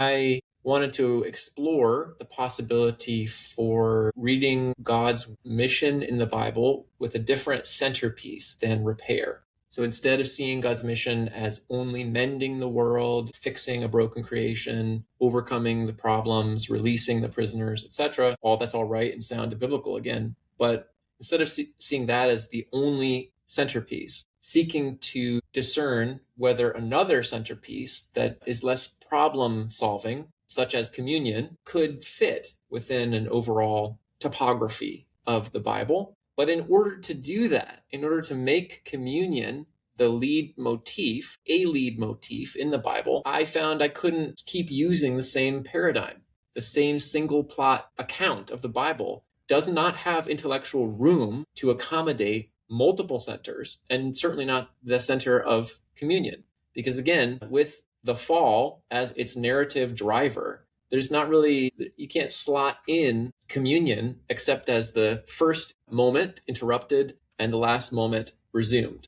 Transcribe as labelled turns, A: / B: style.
A: I wanted to explore the possibility for reading God's mission in the Bible with a different centerpiece than repair. So instead of seeing God's mission as only mending the world, fixing a broken creation, overcoming the problems, releasing the prisoners, etc., all that's all right and sound and biblical again. But instead of seeing that as the only centerpiece, seeking to discern whether another centerpiece that is less problem solving, such as communion, could fit within an overall topography of the Bible. But in order to do that, in order to make communion the lead motif, a lead motif in the Bible, I found I couldn't keep using the same paradigm. The same single plot account of the Bible does not have intellectual room to accommodate multiple centers, and certainly not the center of communion. Because again, with the fall as its narrative driver, there's not really, you can't slot in communion except as the first moment interrupted and the last moment resumed.